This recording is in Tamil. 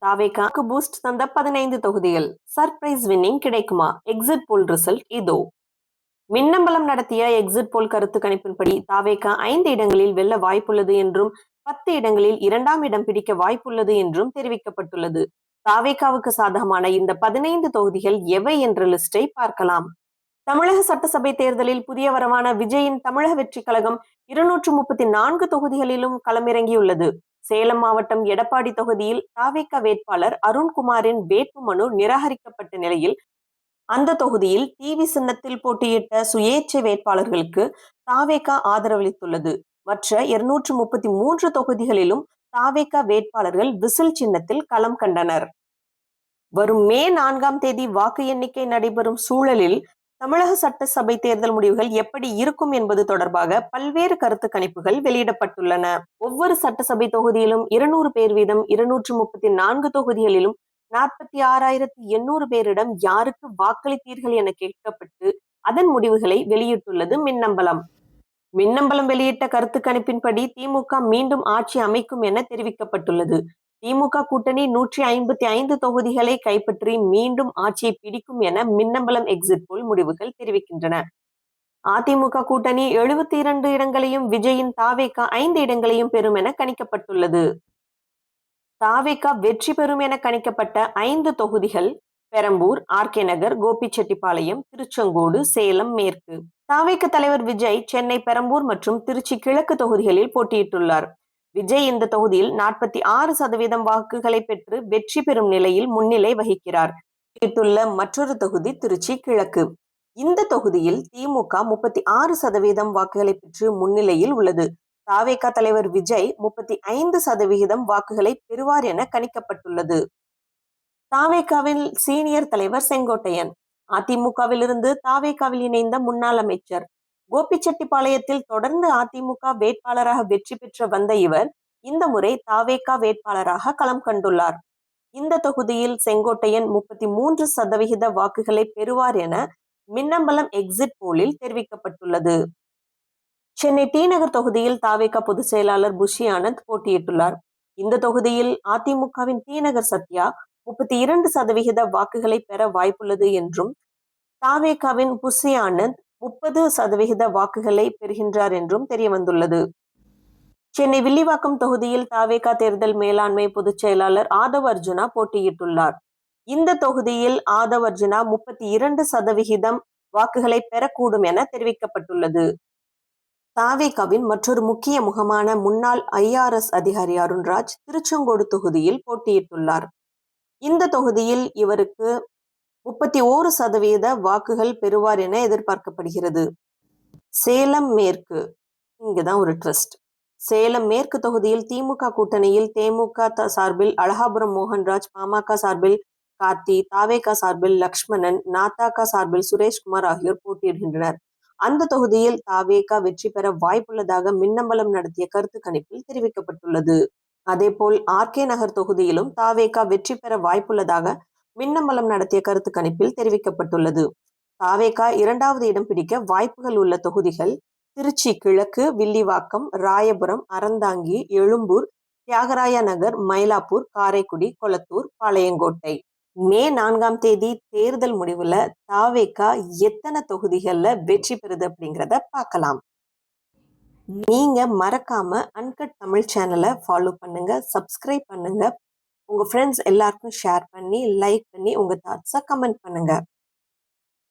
தாவேகாக்கு பூஸ்ட் தந்த 15 தொகுதிகள் சர்ப்ரைஸ் வின்னிங் கிடைக்குமா? எக்ஸிட் போல் ரிசல்ட் இதோ. மின்னம்பலம் நடத்திய எக்ஸிட் போல் கருத்து கணிப்பின்படி தாவேகா 5 இடங்களில் வெல்ல வாய்ப்புள்ளது என்றும் 10 இடங்களில் 2ஆம் இடம் பிடிக்க வாய்ப்புள்ளது என்றும் தெரிவிக்கப்பட்டுள்ளது. தாவேகாவுக்கு சாதகமான இந்த 15 தொகுதிகள் எவை என்ற லிஸ்டை பார்க்கலாம். தமிழக சட்டசபை தேர்தலில் புதிய வரவான விஜயின் தமிழக வெற்றி கழகம் 234 தொகுதிகளிலும் களமிறங்கியுள்ளது. சேலம் மாவட்டம் எடப்பாடி தொகுதியில் தாவேகா வேட்பாளர் அருண்குமாரின் வேட்புமனு நிராகரிக்கப்பட்ட நிலையில் அந்த தொகுதியில் டிவி சின்னத்தில் போட்டியிட்ட சுயேட்சை வேட்பாளர்களுக்கு தாவேகா ஆதரவளித்துள்ளது. மற்ற 233 தொகுதிகளிலும் தாவேகா வேட்பாளர்கள் விசில் சின்னத்தில் களம் கண்டனர். வரும் மே 4ஆம் தேதி வாக்கு எண்ணிக்கை நடைபெறும் சூழலில் தமிழக சட்டசபை தேர்தல் முடிவுகள் எப்படி இருக்கும் என்பது தொடர்பாக பல்வேறு கருத்து கணிப்புகள் வெளியிடப்பட்டுள்ளன. ஒவ்வொரு சட்டசபை தொகுதியிலும் 200 பேர் வீதம் 234 தொகுதிகளிலும் 46,800 பேரிடம் யாருக்கு வாக்களித்தீர்கள் என கேட்கப்பட்டு அதன் முடிவுகளை வெளியிட்டுள்ளது மின்னம்பலம். மின்னம்பலம் வெளியிட்ட கருத்து கணிப்பின்படி திமுக மீண்டும் ஆட்சி அமைக்கும் என தெரிவிக்கப்பட்டுள்ளது. திமுக கூட்டணி 155 தொகுதிகளை கைப்பற்றி மீண்டும் ஆட்சியை பிடிக்கும் என மின்னம்பலம் எக்ஸிட் போல் முடிவுகள் தெரிவிக்கின்றன. அதிமுக கூட்டணி 72 இடங்களையும் விஜயின் தாவேகா 5 இடங்களையும் பெறும் என கணிக்கப்பட்டுள்ளது. தாவேகா வெற்றி பெறும் என கணிக்கப்பட்ட 5 தொகுதிகள் பெரம்பூர், ஆர்கே நகர், கோபிச்செட்டிப்பாளையம், திருச்செங்கோடு, சேலம் மேற்கு. தாவேகா தலைவர் விஜய் சென்னை, பெரம்பூர் மற்றும் திருச்சி கிழக்கு தொகுதிகளில் போட்டியிட்டுள்ளார். விஜய் இந்த தொகுதியில் 46% வாக்குகளை பெற்று வெற்றி பெறும் நிலையில் முன்னிலை வகிக்கிறார். மற்றொரு தொகுதி திருச்சி கிழக்கு. இந்த தொகுதியில் திமுக 36% வாக்குகளை பெற்று முன்னிலையில் உள்ளது. தாவேகா தலைவர் விஜய் 35% வாக்குகளை பெறுவார் என கணிக்கப்பட்டுள்ளது. தாவேகாவில் சீனியர் தலைவர் செங்கோட்டையன். அதிமுகவிலிருந்து தாவேகாவில் இணைந்த முன்னாள் அமைச்சர். கோபிச்செட்டிப்பாளையத்தில் தொடர்ந்து அதிமுக வேட்பாளராக வெற்றி பெற்று வந்த இவர் இந்த முறை தாவேகா வேட்பாளராக களம் கண்டுள்ளார். இந்த தொகுதியில் செங்கோட்டையன் 33% வாக்குகளை பெறுவார் என மின்னம்பலம் எக்ஸிட் போலில் தெரிவிக்கப்பட்டுள்ளது. சென்னை டி நகர் தொகுதியில் தாவேகா பொதுச் செயலாளர் புஷி ஆனந்த் போட்டியிட்டுள்ளார். இந்த தொகுதியில் அதிமுகவின் டி நகர் சத்யா 32% வாக்குகளை பெற வாய்ப்புள்ளது என்றும் தாவேகாவின் புஷி ஆனந்த் 30% வாக்குகளை பெறுகின்றார் என்றும் தெரிய வந்துள்ளது. சென்னை வில்லிவாக்கம் தொகுதியில் தாவேகா தேர்தல் மேலாண்மை பொதுச் செயலாளர் ஆதவ் அர்ஜுனா போட்டியிட்டுள்ளார். இந்த தொகுதியில் ஆதவ் அர்ஜுனா 32% வாக்குகளை பெறக்கூடும் என தெரிவிக்கப்பட்டுள்ளது. தாவேகாவின் மற்றொரு முக்கிய முகமான முன்னாள் IRS அதிகாரி அருண்ராஜ் திருச்செங்கோடு தொகுதியில் போட்டியிட்டுள்ளார். இந்த தொகுதியில் இவருக்கு 31% வாக்குகள் பெறுவார் என எதிர்பார்க்கப்படுகிறது. சேலம் மேற்கு. இங்குதான் ஒரு ட்விஸ்ட். சேலம் மேற்கு தொகுதியில் திமுக கூட்டணியில் தேமுக சார்பில் அழகாபுரம் மோகன்ராஜ், பாமக சார்பில் கார்த்தி, தாவேகா சார்பில் லக்ஷ்மணன், நாதாகா சார்பில் சுரேஷ்குமார் ஆகியோர் போட்டியிடுகின்றனர். அந்த தொகுதியில் தாவேகா வெற்றி பெற வாய்ப்புள்ளதாக மின்னம்பலம் நடத்திய கருத்து கணிப்பில் தெரிவிக்கப்பட்டுள்ளது. அதேபோல் ஆர்கே நகர் தொகுதியிலும் தாவேகா வெற்றி பெற வாய்ப்புள்ளதாக மின்னம்பலம் நடத்திய கருத்து கணிப்பில் தெரிவிக்கப்பட்டுள்ளது. தாவேகா 2வது இடம் பிடிக்க வாய்ப்புகள் உள்ள தொகுதிகள் திருச்சி கிழக்கு, வில்லிவாக்கம், ராயபுரம், அறந்தாங்கி, எழும்பூர், தியாகராய நகர், மயிலாப்பூர், காரைக்குடி, கொளத்தூர், பாளையங்கோட்டை. மே 4ஆம் தேதி தேர்தல் முடிவுல தாவேகா எத்தனை தொகுதிகள்ல வெற்றி பெறுது அப்படிங்கிறத பார்க்கலாம். நீங்க மறக்காம அன்கட் தமிழ் சேனலை ஃபாலோ பண்ணுங்க, சப்ஸ்கிரைப் பண்ணுங்க, உங்க ஃப்ரெண்ட்ஸ் எல்லாருக்கும் ஷேர் பண்ணி, லைக் பண்ணி உங்க தாட்ஸை கமெண்ட் பண்ணுங்க.